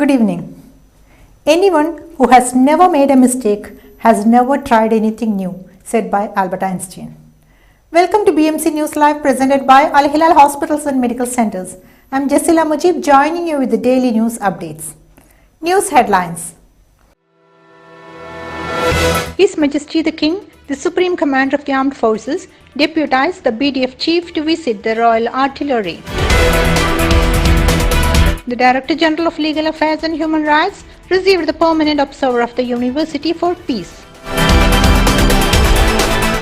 Good evening. Anyone who has never made a mistake has never tried anything new, said by Albert Einstein. Welcome to BMC News Live presented by Al Hilal Hospitals and Medical Centers. I am Jessila Mujib joining you with the daily news updates. News headlines. His Majesty the King, the Supreme Commander of the Armed Forces, deputized the BDF Chief to visit the Royal Artillery. The Director General of Legal Affairs and Human Rights received the Permanent Observer of the University for Peace.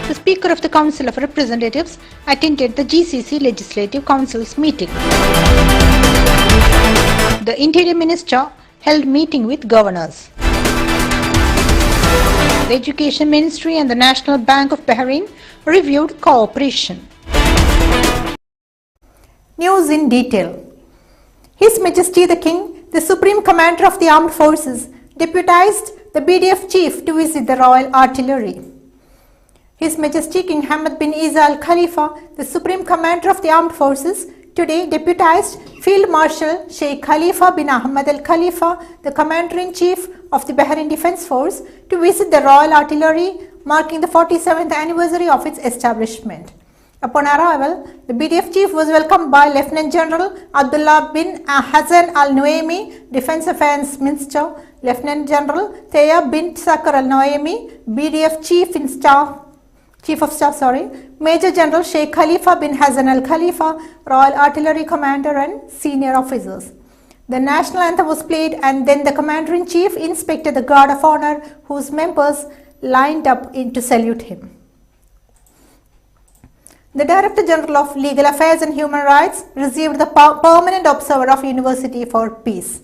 The Speaker of the Council of Representatives attended the GCC Legislative Council's meeting. The Interior Minister held meeting with governors. The Education Ministry and the National Bank of Bahrain reviewed cooperation. News in detail. His Majesty the King, the Supreme Commander of the Armed Forces, deputized the BDF Chief to visit the Royal Artillery. His Majesty King Hamad bin Isa Al Khalifa, the Supreme Commander of the Armed Forces, today deputized Field Marshal Sheikh Khalifa bin Ahmad Al Khalifa, the Commander-in-Chief of the Bahrain Defence Force, to visit the Royal Artillery, marking the 47th anniversary of its establishment. Upon arrival, the BDF Chief was welcomed by Lieutenant General Abdullah bin Hassan Al Nuaimi, Defence Affairs Minister, Lieutenant General Thea bin Sakar Al Nuaimi, BDF Chief of Staff, Major General Sheikh Khalifa bin Hassan Al Khalifa, Royal Artillery Commander and senior officers. The national anthem was played and then the Commander-in-Chief inspected the Guard of Honour whose members lined up to salute him. The Director General of Legal Affairs and Human Rights received the Permanent Observer of University for Peace.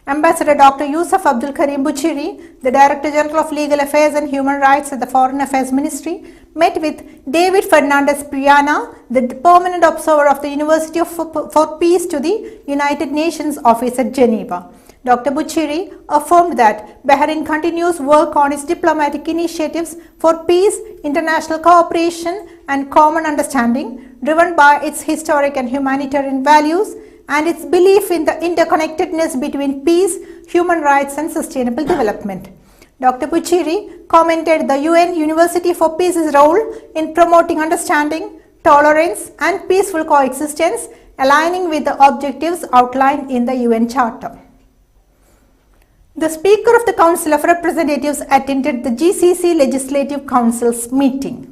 Ambassador Dr. Yusuf Abdul Karim Buchiri, the Director General of Legal Affairs and Human Rights at the Foreign Affairs Ministry, met with David Fernandez Priana, the Permanent Observer of the University for Peace to the United Nations Office at Geneva. Dr. Buchiri affirmed that Bahrain continues work on its diplomatic initiatives for peace, international cooperation and common understanding, driven by its historic and humanitarian values and its belief in the interconnectedness between peace, human rights and sustainable development. Dr. Buchiri commented the UN University for Peace's role in promoting understanding, tolerance and peaceful coexistence, aligning with the objectives outlined in the UN Charter. The Speaker of the Council of Representatives attended the GCC Legislative Council's meeting.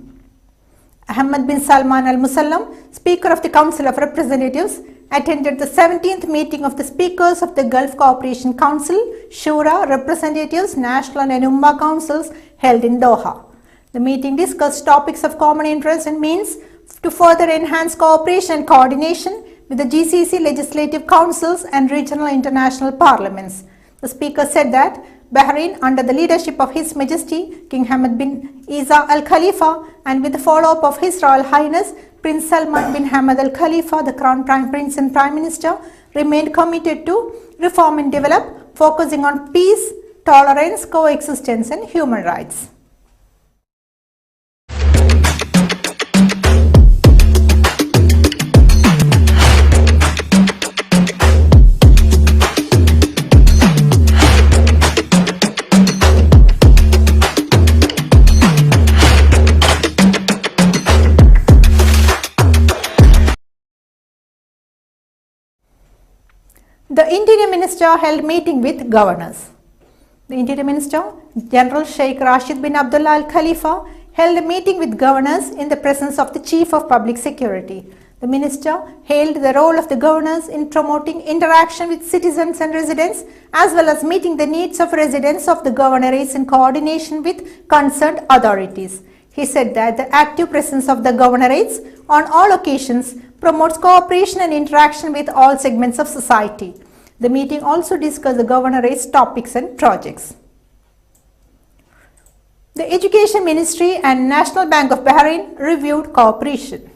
Ahmad bin Salman Al Musallam, Speaker of the Council of Representatives, attended the 17th meeting of the Speakers of the Gulf Cooperation Council, Shura, Representatives, National and Ummah Councils held in Doha. The meeting discussed topics of common interest and means to further enhance cooperation and coordination with the GCC Legislative Councils and regional international parliaments. The Speaker said that Bahrain, under the leadership of His Majesty King Hamad bin Isa Al Khalifa and with the follow-up of His Royal Highness Prince Salman bin Hamad Al Khalifa, the Crown Prime Prince and Prime Minister, remained committed to reform and develop, focusing on peace, tolerance, coexistence and human rights. The Interior Minister held meeting with governors. The Interior Minister, General Sheikh Rashid bin Abdullah Al Khalifa, held a meeting with governors in the presence of the Chief of Public Security. The Minister hailed the role of the governors in promoting interaction with citizens and residents, as well as meeting the needs of residents of the governorates in coordination with concerned authorities. He said that the active presence of the governorates on all occasions promotes cooperation and interaction with all segments of society. The meeting also discussed the governorate's topics and projects. The Education Ministry and National Bank of Bahrain reviewed cooperation.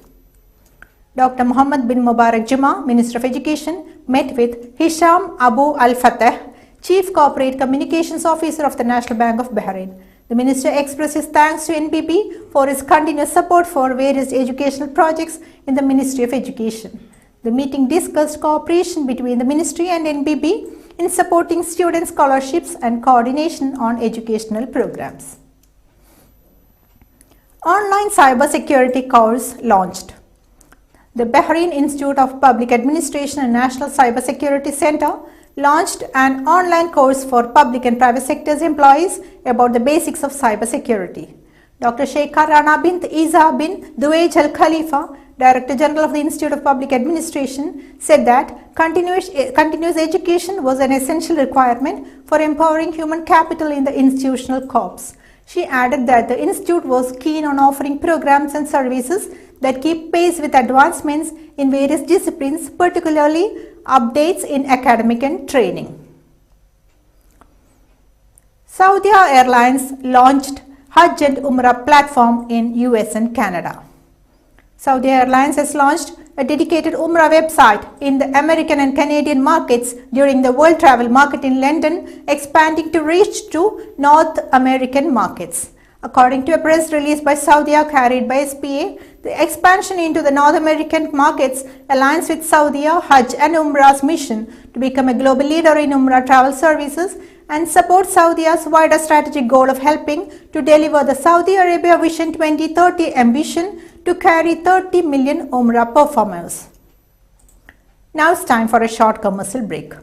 Dr. Muhammad bin Mubarak Juma, Minister of Education, met with Hisham Abu Al-Fateh, Chief Corporate Communications Officer of the National Bank of Bahrain. The Minister expressed his thanks to NBB for his continuous support for various educational projects in the Ministry of Education. The meeting discussed cooperation between the Ministry and NBB in supporting student scholarships and coordination on educational programs. Online cybersecurity course launched. The Bahrain Institute of Public Administration and National Cybersecurity Center launched an online course for public and private sectors employees about the basics of cybersecurity. Dr. Sheikha Rana bint Isa bin Duwej Al Khalifa, Director General of the Institute of Public Administration, said that continuous education was an essential requirement for empowering human capital in the institutional corps. She added that the institute was keen on offering programs and services that keep pace with advancements in various disciplines, particularly updates in academic and training. Saudia Airlines launched Hajj and Umrah platform in US and Canada. Saudi Airlines has launched a dedicated Umrah website in the American and Canadian markets during the World Travel Market in London, expanding to reach to North American markets. According to a press release by Saudia carried by SPA, the expansion into the North American markets aligns with Saudia Hajj and Umrah's mission to become a global leader in Umrah travel services and support Saudia's wider strategic goal of helping to deliver the Saudi Arabia Vision 2030 ambition to carry 30 million Umrah performers. Now it's time for a short commercial break.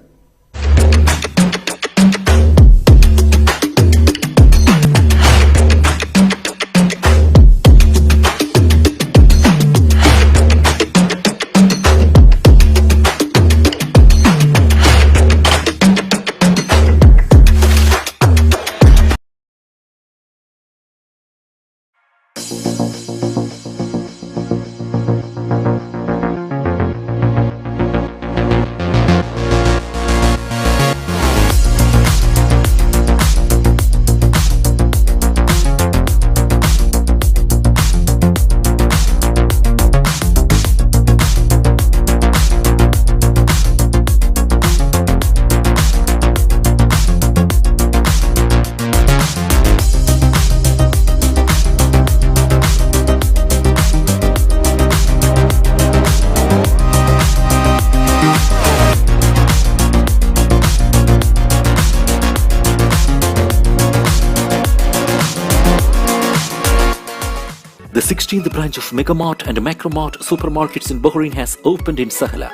The 16th branch of Megamart and Macromart supermarkets in Bahrain has opened in Sahla.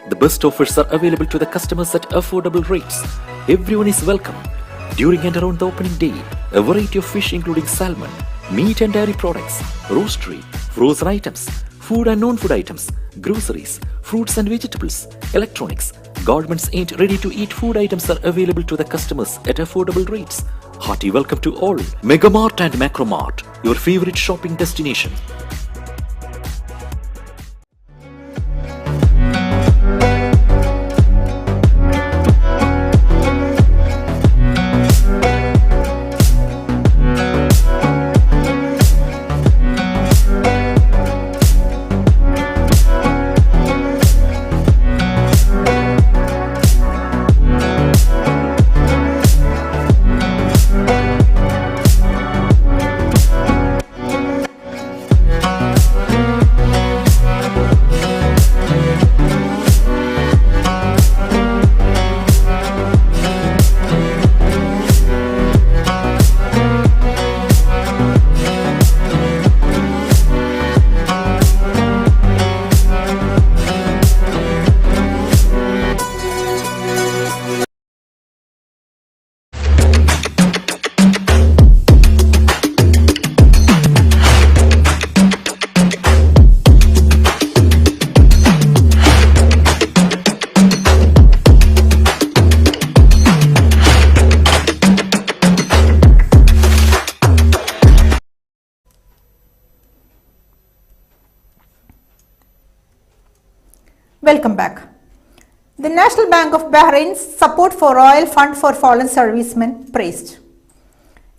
The best offers are available to the customers at affordable rates. Everyone is welcome. During and around the opening day, a variety of fish including salmon, meat and dairy products, roastery, frozen items, food and non-food items, groceries, fruits and vegetables, electronics, garments and ready-to-eat food items are available to the customers at affordable rates. Hearty welcome to all. Megamart and Macromart, your favorite shopping destination. Welcome back. The National Bank of Bahrain's support for Royal Fund for Fallen Servicemen praised.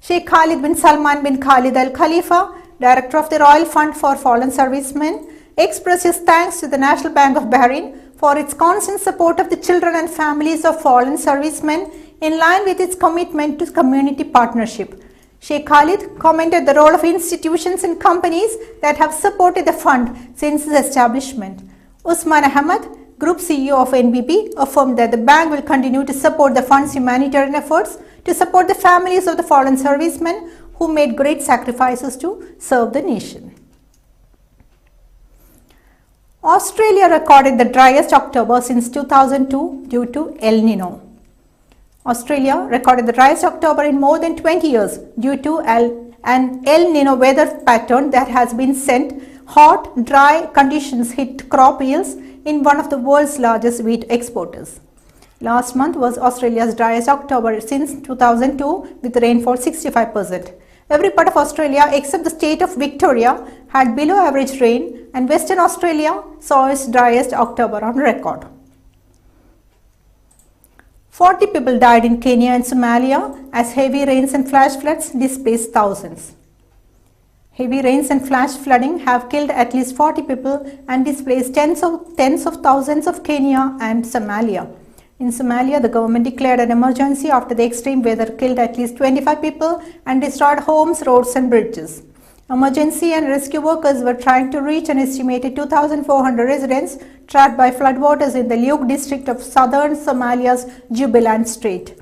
Sheikh Khalid bin Salman bin Khalid Al Khalifa, Director of the Royal Fund for Fallen Servicemen, expressed his thanks to the National Bank of Bahrain for its constant support of the children and families of fallen servicemen in line with its commitment to community partnership. Sheikh Khalid commented the role of institutions and companies that have supported the fund since its establishment. Usman Ahmad, Group CEO of NBP affirmed that the bank will continue to support the fund's humanitarian efforts to support the families of the fallen servicemen who made great sacrifices to serve the nation. Australia recorded the driest October since 2002 due to El Nino. Australia recorded the driest October in more than 20 years due to an El Nino weather pattern that has been sent hot, dry conditions hit crop yields in one of the world's largest wheat exporters. Last month was Australia's driest October since 2002 with rainfall 65%. Every part of Australia except the state of Victoria had below average rain, and Western Australia saw its driest October on record. 40 people died in Kenya and Somalia as heavy rains and flash floods displaced thousands. Heavy rains and flash flooding have killed at least 40 people and displaced tens of thousands of Kenya and Somalia. In Somalia, the government declared an emergency after the extreme weather killed at least 25 people and destroyed homes, roads and bridges. Emergency and rescue workers were trying to reach an estimated 2,400 residents trapped by floodwaters in the Liuk district of southern Somalia's Jubaland Strait.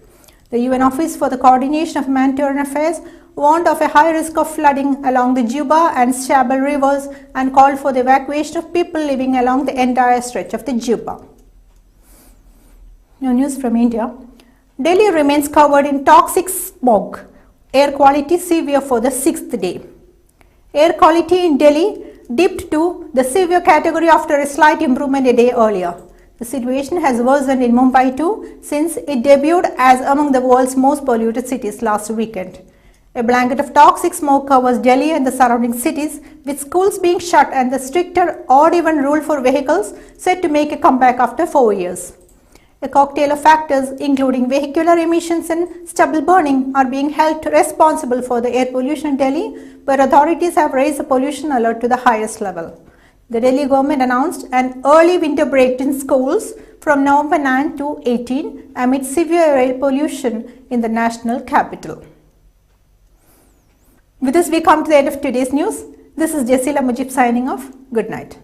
The UN Office for the Coordination of Humanitarian Affairs warned of a high risk of flooding along the Juba and Shabelle rivers and called for the evacuation of people living along the entire stretch of the Juba. Now news from India. Delhi remains covered in toxic smog. Air quality severe for the 6th day. Air quality in Delhi dipped to the severe category after a slight improvement a day earlier. The situation has worsened in Mumbai too since it debuted as among the world's most polluted cities last weekend. A blanket of toxic smoke covers Delhi and the surrounding cities, with schools being shut and the stricter odd-even rule for vehicles set to make a comeback after 4 years. A cocktail of factors, including vehicular emissions and stubble burning, are being held responsible for the air pollution in Delhi, where authorities have raised the pollution alert to the highest level. The Delhi government announced an early winter break in schools from November 9 to 18 amid severe air pollution in the national capital. With this, we come to the end of today's news. This is Jasila Mujib signing off. Good night.